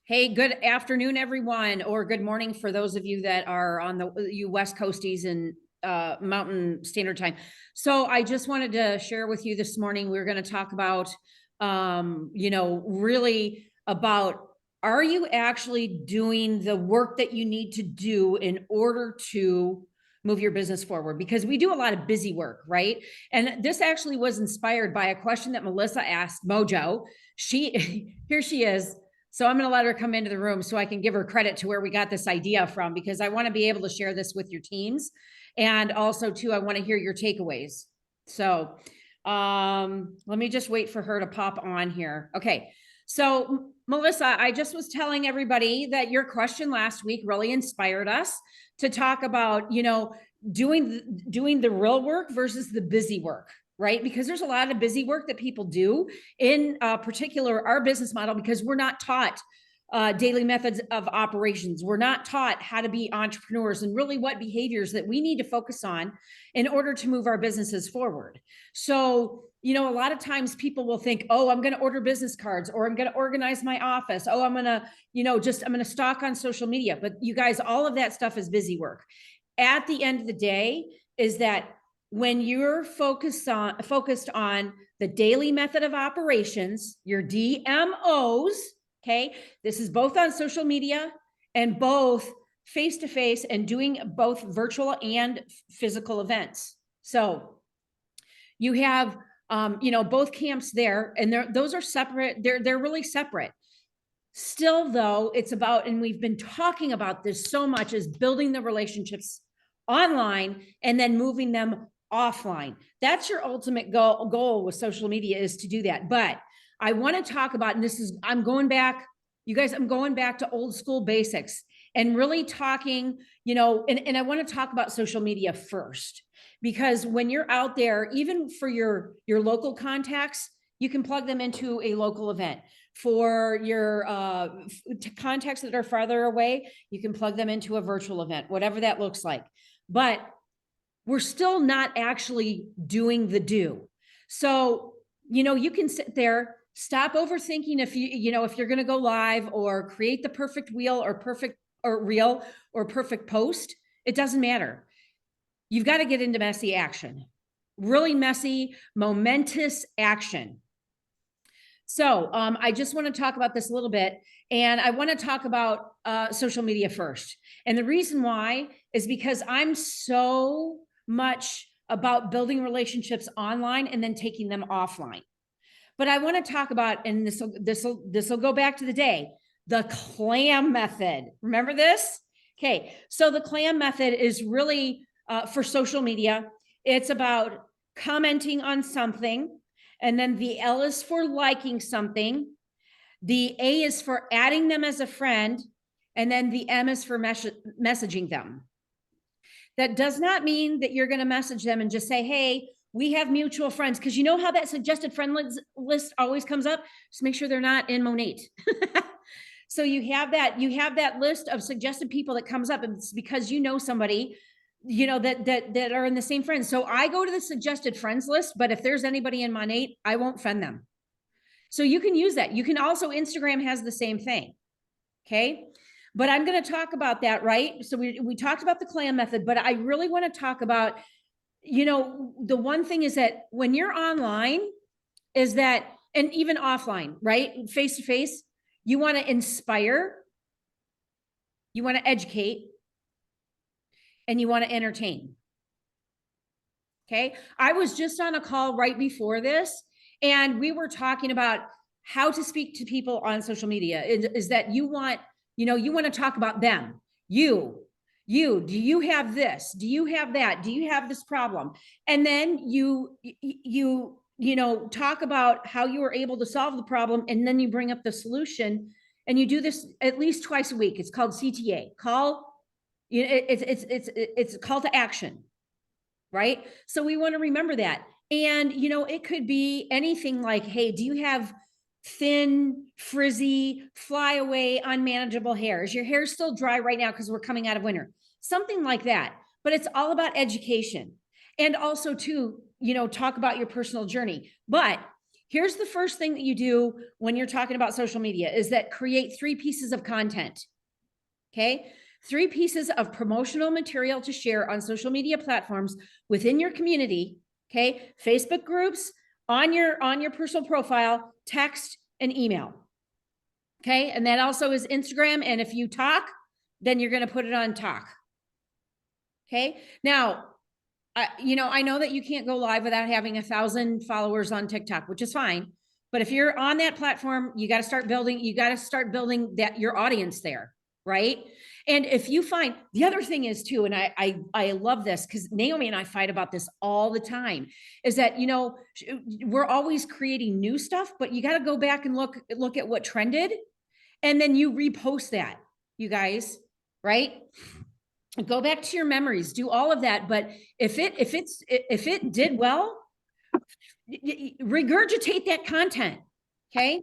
Hey, good afternoon, everyone, or good morning for those of you that are on you West Coasties and Mountain Standard Time. So I just wanted to share with you this morning, we're going to talk about, really about, are you actually doing the work that you need to do in order to move your business forward? Because we do a lot of busy work, right? And this actually was inspired by a question that Melissa asked Mojo. Here she is. So I'm going to let her come into the room so I can give her credit to where we got this idea from, because I want to be able to share this with your teams. And also too, I want to hear your takeaways. So let me just wait for her to pop on here. Okay. So Melissa, I just was telling everybody that your question last week really inspired us to talk about, doing the real work versus the busy work, right? Because there's a lot of busy work that people do in particular our business model, because we're not taught daily methods of operations. We're not taught how to be entrepreneurs and really what behaviors that we need to focus on in order to move our businesses forward. So, a lot of times people will think, oh, I'm going to order business cards, or I'm going to organize my office. Oh, I'm going to, I'm going to stalk on social media. But you guys, all of that stuff is busy work. At the end of the day, is that when you're focused on the daily method of operations, your DMOs, okay, this is both on social media and both face-to-face, and doing both virtual and physical events. So you have, both camps there, and those are separate. They're really separate. Still, though, it's about, and we've been talking about this so much, is building the relationships online and then moving them offline. That's your ultimate goal with social media, is to do that. But I want to talk about, and I'm going back, you guys, I'm going back to old school basics and really talking, and I want to talk about social media first, because when you're out there, even for your local contacts, you can plug them into a local event. For your contacts that are farther away, you can plug them into a virtual event, whatever that looks like. But we're still not actually doing the do. So, you can sit there, stop overthinking if if you're going to go live or create the perfect wheel or perfect or reel or perfect post. It doesn't matter. You've got to get into messy action, really messy, momentous action. So I just want to talk about this a little bit, and I want to talk about social media first. And the reason why is because I'm so much about building relationships online and then taking them offline. But I want to talk about, and this will go back to the CLAM method. Remember this? Okay, so the CLAM method is really for social media. It's about commenting on something. And then the L is for liking something. The A is for adding them as a friend. And then the M is for messaging them. That does not mean that you're going to message them and just say, hey, we have mutual friends. Because you know how that suggested friend list always comes up? Just make sure they're not in Monate. So you have that list of suggested people that comes up, and it's because you know somebody that are in the same friends. So I go to the suggested friends list, but if there's anybody in Monate, I won't friend them. So you can use that. You can also, Instagram has the same thing. Okay. But I'm going to talk about that, right? So we talked about the CLAM method, but I really want to talk about, the one thing is that when you're online is that, and even offline, right? Face to face, you want to inspire, you want to educate, and you want to entertain. Okay. I was just on a call right before this, and we were talking about how to speak to people on social media. Is that you want to talk about them. Do you have this? Do you have that? Do you have this problem? And then you talk about how you were able to solve the problem. And then you bring up the solution, and you do this at least twice a week. It's called CTA, it's call to action, right? So we want to remember that. And, it could be anything like, hey, do you have thin, frizzy, flyaway, unmanageable hair? Is your hair still dry right now because we're coming out of winter? Something like that. But it's all about education. And also to, talk about your personal journey. But Here's the first thing that you do when you're talking about social media is that create 3 pieces of content. Okay. 3 pieces of promotional material to share on social media platforms within your community. Okay. Facebook groups, on your personal profile, text and email. Okay. And that also is Instagram. And if you talk, then you're going to put it on talk. Okay. Now, I know that you can't go live without having 1,000 followers on TikTok, which is fine. But if you're on that platform, you got to start building that your audience there, right? And if you find, the other thing is too, and I love this because Naomi and I fight about this all the time, is that, we're always creating new stuff, but you got to go back and look at what trended, and then you repost that, you guys, right? Go back to your memories, do all of that. But if it did well, regurgitate that content. Okay.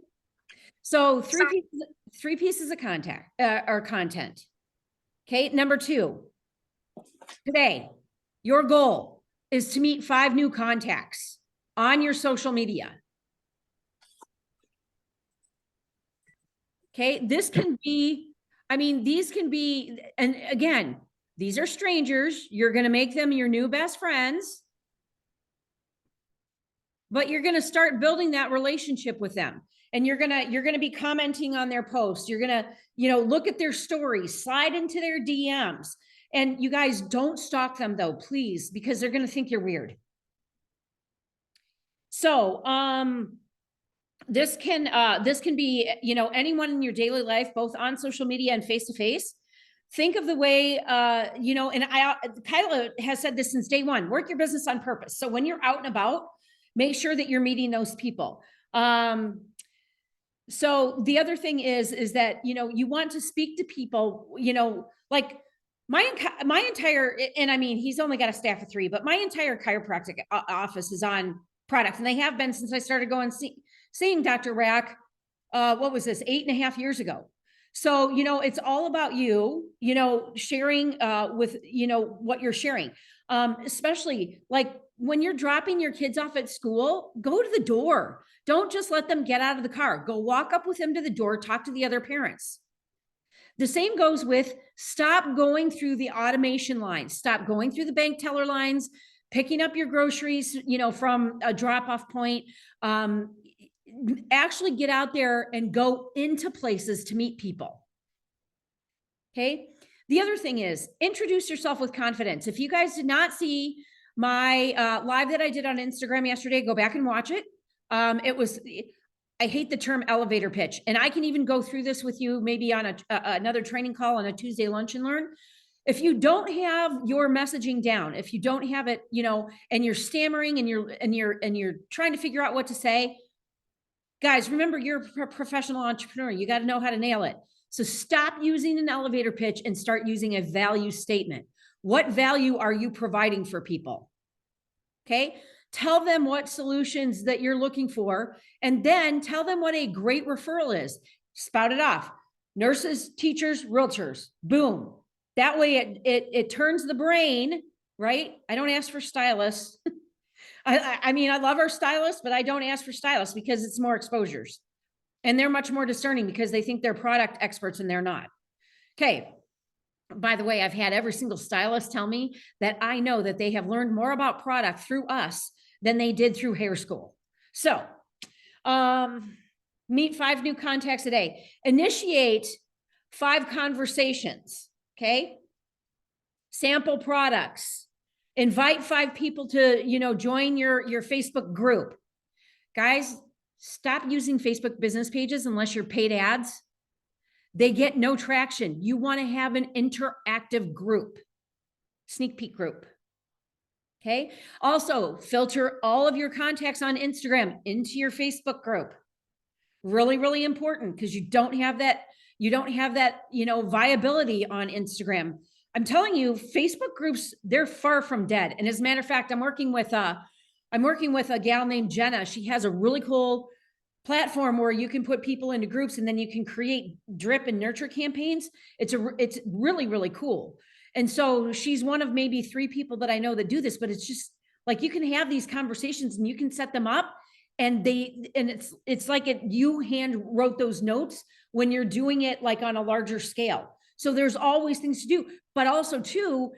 So three pieces of content. Okay. Number 2, today, your goal is to meet 5 new contacts on your social media. Okay. These can be, and again, these are strangers. You're going to make them your new best friends, but you're going to start building that relationship with them. And you're going to be commenting on their posts. You're going to, look at their stories, slide into their DMs. And you guys don't stalk them though, please, because they're going to think you're weird. So, this can be, anyone in your daily life, both on social media and face-to-face. Think of the way, and Kyla has said this since day one, work your business on purpose. So when you're out and about, make sure that you're meeting those people. So the other thing is that, you want to speak to people, like my entire, and he's only got a staff of 3, but my entire chiropractic office is on product. And they have been since I started going, seeing Dr. Rack, what was this, 8.5 years ago. So, it's all about you, sharing with, what you're sharing, especially like when you're dropping your kids off at school, go to the door. Don't just let them get out of the car. Go walk up with them to the door, talk to the other parents. The same goes with stop going through the automation lines, stop going through the bank teller lines, picking up your groceries, from a drop-off point. Actually get out there and go into places to meet people. Okay. The other thing is introduce yourself with confidence. If you guys did not see my live that I did on Instagram yesterday, go back and watch it. I hate the term elevator pitch, and I can even go through this with you maybe on another training call on a Tuesday lunch and learn. If you don't have your messaging down, if you don't have it, and you're stammering and you're trying to figure out what to say, guys, remember, you're a professional entrepreneur. You got to know how to nail it. So stop using an elevator pitch and start using a value statement. What value are you providing for people? Okay. Tell them what solutions that you're looking for, and then tell them what a great referral is. Spout it off. Nurses, teachers, realtors, boom. That way it turns the brain, right? I don't ask for stylists. I love our stylists, but I don't ask for stylists because it's more exposures, and they're much more discerning because they think they're product experts and they're not. Okay. By the way, I've had every single stylist tell me that I know that they have learned more about product through us than they did through hair school. So, meet 5 new contacts a day, initiate 5 conversations. Okay. Sample products. Invite 5 people to, join your Facebook group. Guys, stop using Facebook business pages unless you're paid ads. They get no traction. You want to have an interactive group, sneak peek group. Okay. Also, filter all of your contacts on Instagram into your Facebook group. Really, really important, because you don't have that, viability on Instagram. I'm telling you, Facebook groups, they're far from dead. And as a matter of fact, I'm working with a gal named Jenna. She has a really cool platform where you can put people into groups, and then you can create drip and nurture campaigns. It's really, really cool. And so she's one of maybe 3 people that I know that do this, but it's just like, you can have these conversations and you can set them up And it's like you hand wrote those notes when you're doing it like on a larger scale. So there's always things to do, but also too,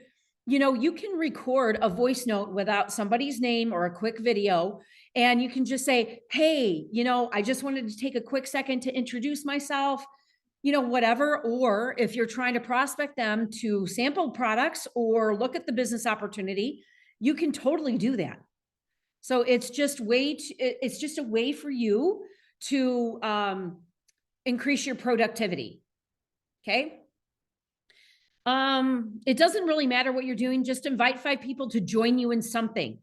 you can record a voice note without somebody's name or a quick video. And you can just say, hey, I just wanted to take a quick second to introduce myself, whatever. Or if you're trying to prospect them to sample products or look at the business opportunity, you can totally do that. So it's just a way for you to increase your productivity. Okay. It doesn't really matter what you're doing. Just invite 5 people to join you in something.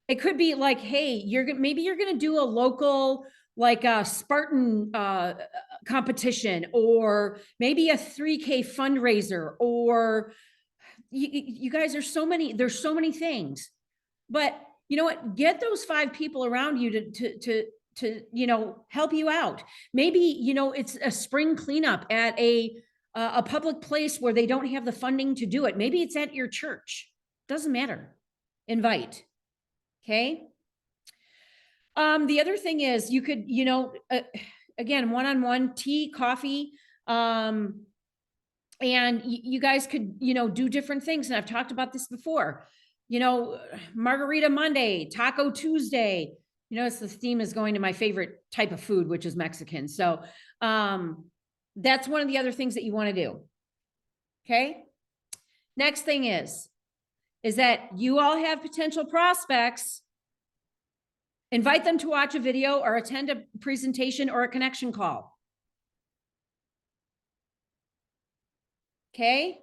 It could be like, hey, maybe you're going to do a local, like a Spartan competition, or maybe a 3K fundraiser, or you guys, there's so many things. But you know what? Get those 5 people around you to help you out. Maybe, it's a spring cleanup at a public place where they don't have the funding to do it. Maybe it's at your church. Doesn't matter. Invite. Okay. The other thing is you could, again, one-on-one tea, coffee, and you guys could, do different things. And I've talked about this before, Margarita Monday, Taco Tuesday. It's the theme is going to my favorite type of food, which is Mexican. So that's one of the other things that you want to do. Okay. Next thing is that you all have potential prospects. Invite them to watch a video or attend a presentation or a connection call. Okay.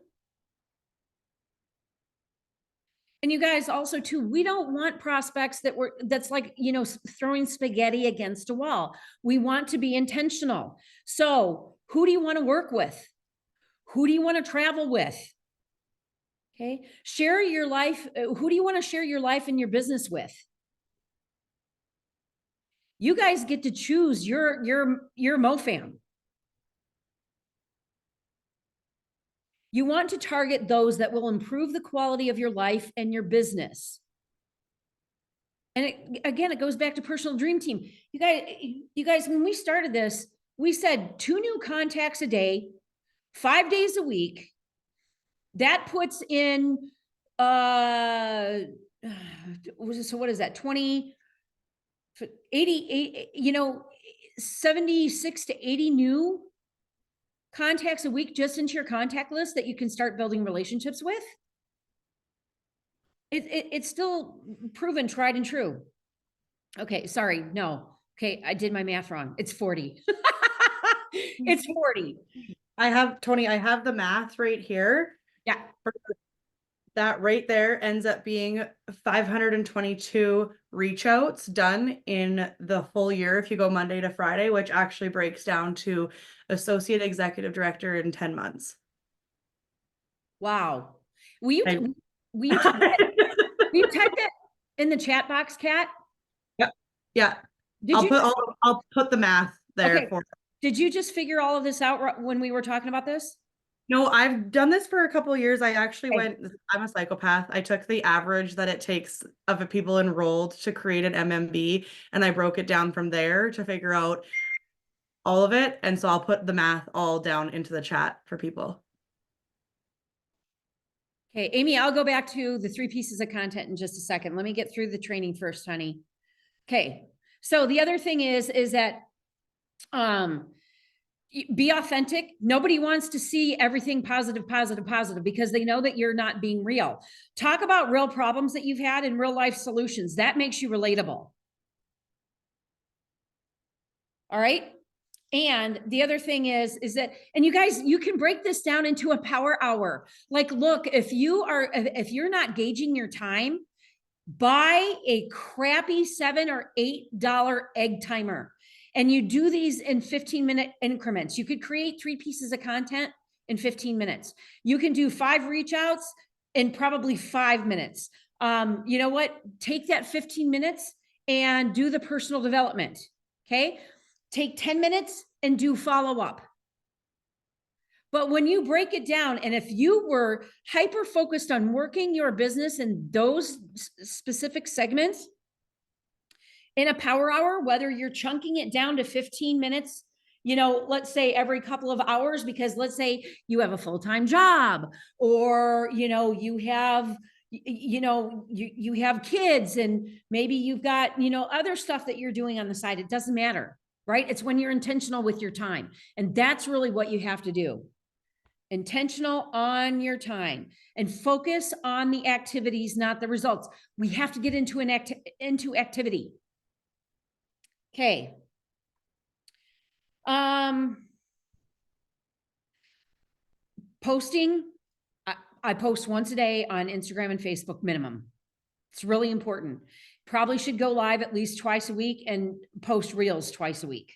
And you guys also too, we don't want prospects that's like, throwing spaghetti against a wall. We want to be intentional. So who do you want to work with? Who do you want to travel with? Okay. Share your life. Who do you want to share your life and your business with? You guys get to choose your MoFam. You want to target those that will improve the quality of your life and your business. And it goes back to personal dream team. You guys, when we started this, we said 2 new contacts a day, 5 days a week. That puts in, so what is that? 20, 80, 76 to 80 new contacts a week just into your contact list that you can start building relationships with. It's still proven, tried and true. Okay, sorry, no. Okay, I did my math wrong. It's 40. It's 40. Toni, I have the math right here. Yeah. That right there ends up being 522 reach outs done in the full year if you go Monday to Friday, which actually breaks down to associate executive director in 10 months. Wow. Will you type that in the chat box, Kat? Yep. Yeah. I'll put the math there. Okay. Did you just figure all of this out when we were talking about this? No, I've done this for a couple of years. I actually I'm a psychopath. I took the average that it takes of the people enrolled to create an MMB, and I broke it down from there to figure out all of it. And so I'll put the math all down into the chat for people. Okay, Amy, I'll go back to the 3 pieces of content in just a second. Let me get through the training first, honey. Okay, so the other thing is that be authentic. Nobody wants to see everything positive because they know that you're not being real. Talk about real problems that you've had and real life solutions. That makes you relatable. All right. And the other thing is that, and you guys, you can break this down into a power hour. Like, look, if you're not gauging your time, buy a crappy $7 or $8 egg timer. And you do these in 15-minute increments. You could create 3 pieces of content in 15 minutes. You can do 5 reach outs in probably 5 minutes. You know what? Take that 15 minutes and do the personal development. Okay. Take 10 minutes and do follow-up. But when you break it down, and if you were hyper-focused on working your business in those specific segments, in a power hour, whether you're chunking it down to 15 minutes, let's say every couple of hours, because let's say you have a full-time job, or, you have, you have kids, and maybe you've got, other stuff that you're doing on the side. It doesn't matter, right? It's when you're intentional with your time. And that's really what you have to do. Intentional on your time, and focus on the activities, not the results. We have to get into into activity. Okay. Posting. I post once a day on Instagram and Facebook minimum. It's really important. Probably should go live at least twice a week and post reels twice a week.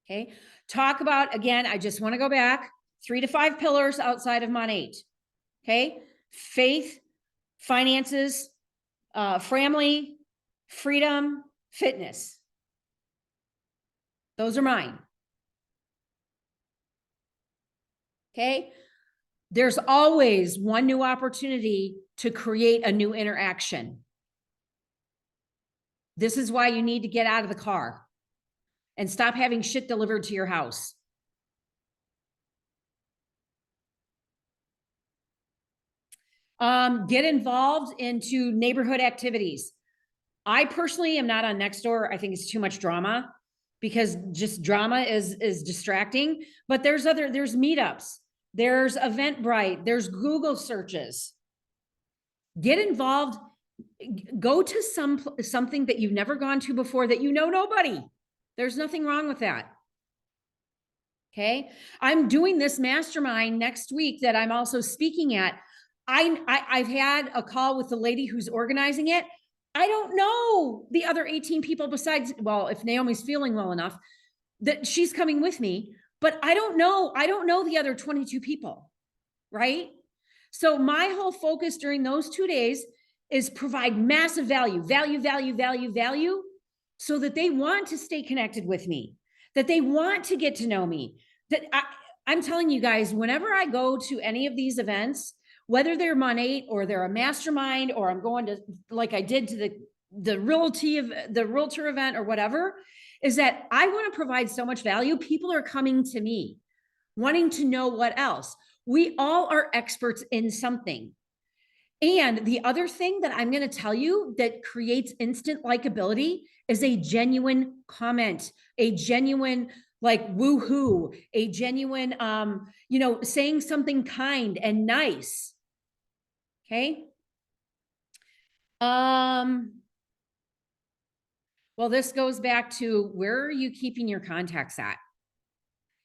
Okay. Talk about, again, I just want to go back, 3 to 5 pillars outside of Mon 8. Okay. Faith, finances, family, freedom, fitness. Those are mine. Okay. There's always one new opportunity to create a new interaction. This is why you need to get out of the car and stop having shit delivered to your house. Get involved into neighborhood activities. I personally am not on Nextdoor. I think it's too much drama, because just drama is distracting. But there's meetups, there's Eventbrite, there's Google searches. Get involved. Go to something that you've never gone to before, that nobody. There's nothing wrong with that. Okay. I'm doing this mastermind next week that I'm also speaking at. I've had a call with the lady who's organizing it. I don't know the other 18 people besides, well, if Naomi's feeling well enough that she's coming with me, but I don't know the other 22 people, right? So my whole focus during those 2 days is provide massive value, so that they want to stay connected with me, that they want to get to know me. That I'm telling you guys, whenever I go to any of these events, whether they're Mon 8 or they're a mastermind, or I'm going to, like I did to the realtor event or whatever, is that I want to provide so much value. People are coming to me wanting to know what else. We all are experts in something. And the other thing that I'm going to tell you that creates instant likability is a genuine comment, a genuine like woohoo, a genuine, saying something kind and nice. Okay. Well, this goes back to, where are you keeping your contacts at?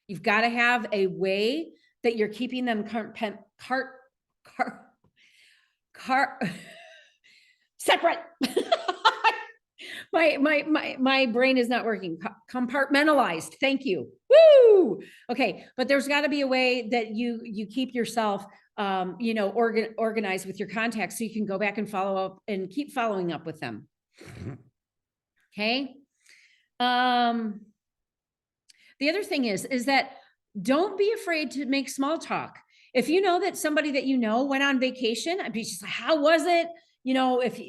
You've got to have a way that you're keeping them separate. My brain is not working. Compartmentalized. Thank you. Woo. Okay. But there's got to be a way that you keep yourself, organized with your contacts, so you can go back and follow up and keep following up with them. Okay. The other thing is that don't be afraid to make small talk. If you know that somebody that went on vacation, I'd be just like, how was it?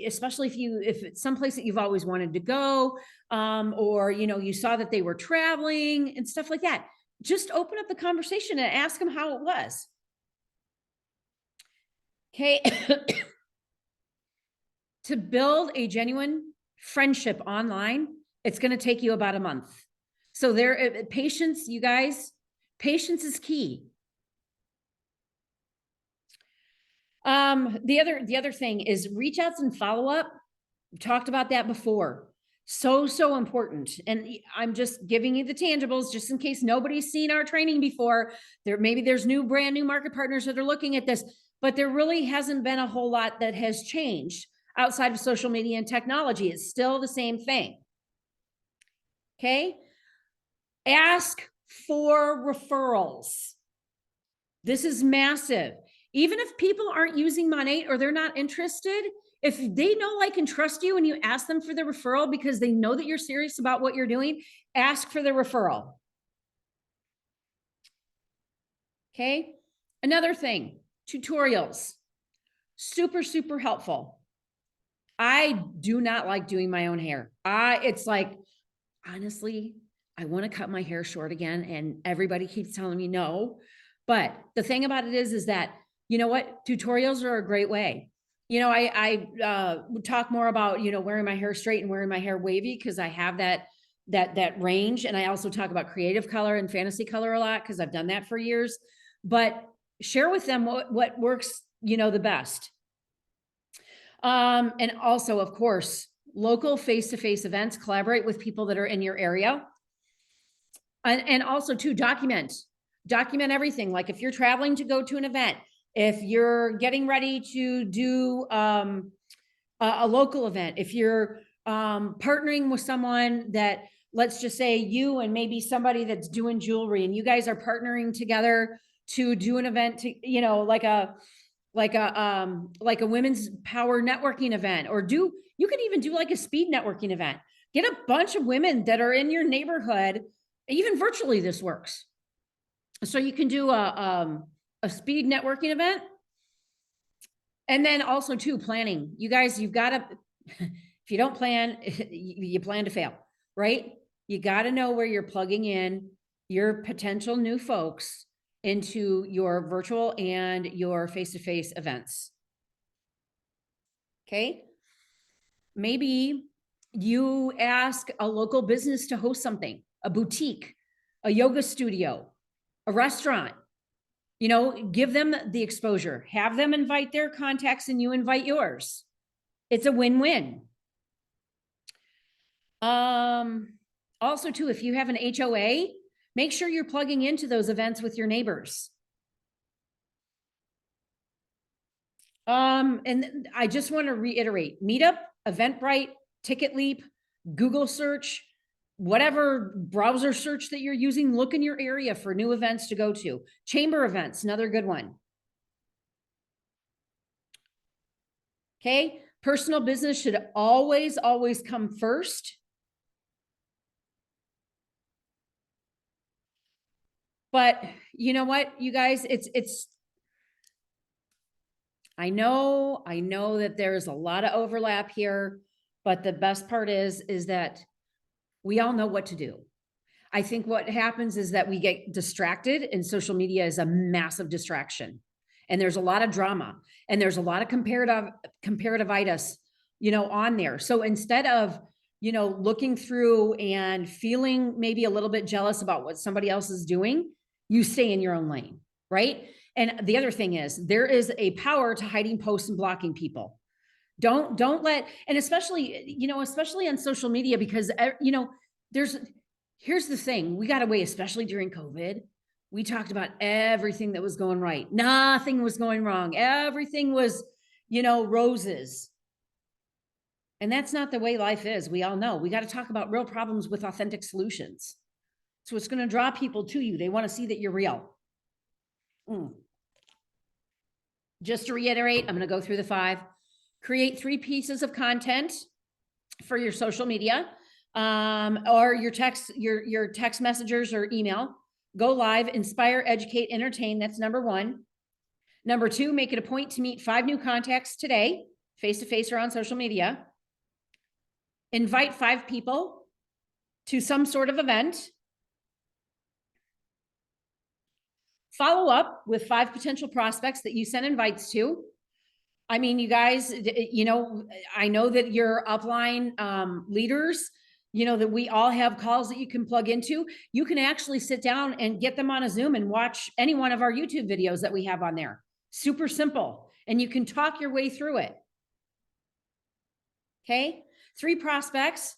Especially if it's someplace that you've always wanted to go, or, you saw that they were traveling and stuff like that, just open up the conversation and ask them how it was. Okay. To build a genuine friendship online, it's going to take you about a month. So patience, you guys, patience is key. The other thing is reach outs and follow up. We talked about that before. So important. And I'm just giving you the tangibles just in case nobody's seen our training before. Maybe there's brand new market partners that are looking at this, but there really hasn't been a whole lot that has changed outside of social media and technology. It's still the same thing. Okay. Ask for referrals. This is massive. Even if people aren't using Mon 8 or they're not interested, if they know, like, and trust you, and you ask them for the referral because they know that you're serious about what you're doing, ask for the referral. Okay. Another thing, tutorials. Super helpful. I do not like doing my own hair. It's like, honestly, I want to cut my hair short again. And everybody keeps telling me no. But the thing about it is that, you know what? Tutorials are a great way. I talk more about, wearing my hair straight and wearing my hair wavy because I have that range. And I also talk about creative color and fantasy color a lot because I've done that for years. But share with them what works, the best. And also, of course, local face-to-face events, collaborate with people that are in your area. And also to document everything. Like if you're traveling to go to an event, if you're getting ready to do a local event, if you're partnering with someone that, let's just say you and maybe somebody that's doing jewelry and you guys are partnering together to do an event to, like a women's power networking event, or you could even do like a speed networking event. Get a bunch of women that are in your neighborhood, even virtually this works. So you can do a speed networking event. And then also too, planning. You guys, you've got to, if you don't plan, you plan to fail, right? You got to know where you're plugging in your potential new folks into your virtual and your face-to-face events. Okay. Maybe you ask a local business to host something, a boutique, a yoga studio, a restaurant. Give them the exposure, have them invite their contacts and you invite yours. It's a win-win. Also too, if you have an HOA, make sure you're plugging into those events with your neighbors. And I just want to reiterate, Meetup, Eventbrite, TicketLeap, Google search, whatever browser search that you're using, look in your area for new events to go to. Chamber events, another good one. Okay. Personal business should always come first. But you know what, you guys, I know that there's a lot of overlap here, but the best part is that we all know what to do. I think what happens is that we get distracted, and social media is a massive distraction. And there's a lot of drama and there's a lot of comparativitis, on there. So instead of, looking through and feeling maybe a little bit jealous about what somebody else is doing, you stay in your own lane, right? And the other thing is there is a power to hiding posts and blocking people. Don't let, and especially on social media, because, here's the thing, we got away, especially during COVID. We talked about everything that was going right. Nothing was going wrong. Everything was, roses. And that's not the way life is. We all know we got to talk about real problems with authentic solutions. So it's going to draw people to you. They want to see that you're real. Just to reiterate, I'm going to go through the 5. Create 3 pieces of content for your social media, or your text messengers or email. Go live, inspire, educate, entertain. That's number 1. Number 2, make it a point to meet 5 new contacts today, face-to-face or on social media. Invite 5 people to some sort of event. Follow up with 5 potential prospects that you sent invites to. I mean, you guys, I know that your upline leaders, that we all have calls that you can plug into. You can actually sit down and get them on a Zoom and watch any one of our YouTube videos that we have on there. Super simple. And you can talk your way through it. Okay. 3 prospects.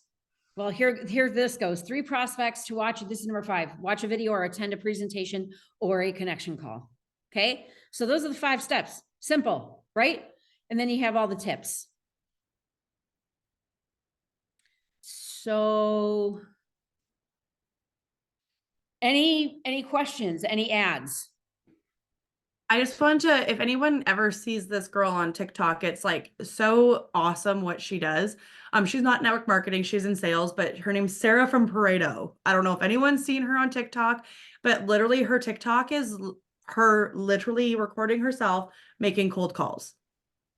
Well, here this goes. 3 prospects to watch. This is number 5. Watch a video or attend a presentation or a connection call. Okay. So those are the 5 steps. Simple, right? And then you have all the tips. So any questions, any ads? I just want to, if anyone ever sees this girl on TikTok, it's like so awesome what she does. She's not network marketing, she's in sales, but her name's Sarah from Pareto. I don't know if anyone's seen her on TikTok, but literally her TikTok is her literally recording herself making cold calls.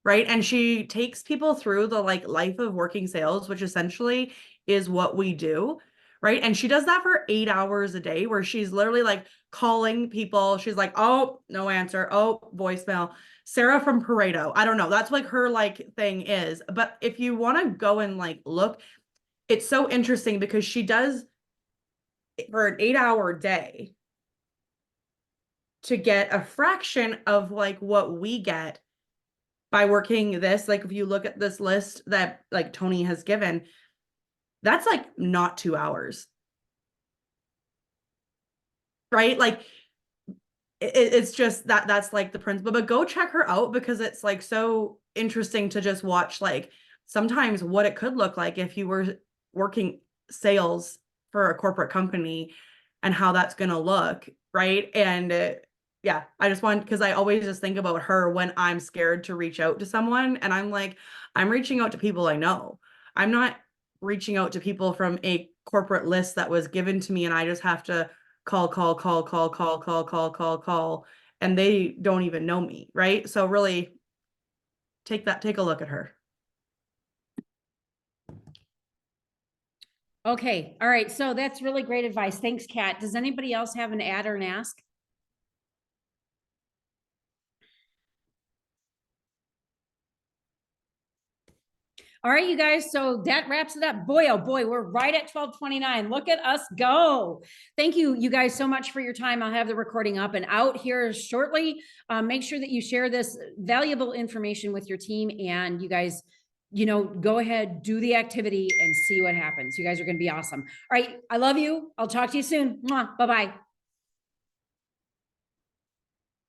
right? And she takes people through the like life of working sales, which essentially is what we do, right? And she does that for 8 hours a day, where she's literally like calling people. She's like, oh, no answer. Oh, voicemail. Sarah from Pareto. I don't know. That's like her like thing is. But if you want to go and like look, it's so interesting because she does for an 8 hour day to get a fraction of like what we get by working this. Like if you look at this list that like Toni has given, that's like not 2 hours, right? Like it's just that's like the principle. But go check her out because it's like so interesting to just watch like sometimes what it could look like if you were working sales for a corporate company and how that's going to look, right? And yeah, I just want, because I always just think about her when I'm scared to reach out to someone, and I'm like, I'm reaching out to people I know. I'm not reaching out to people from a corporate list that was given to me, and I just have to call, and they don't even know me, right? So really take a look at her. Okay. All right. So that's really great advice. Thanks, Kat. Does anybody else have an add or an ask? All right, you guys. So that wraps it up. Boy, oh boy, we're right at 12:29. Look at us go. Thank you, you guys, so much for your time. I'll have the recording up and out here shortly. Make sure that you share this valuable information with your team, and you guys, go ahead, do the activity and see what happens. You guys are going to be awesome. All right. I love you. I'll talk to you soon. Bye-bye.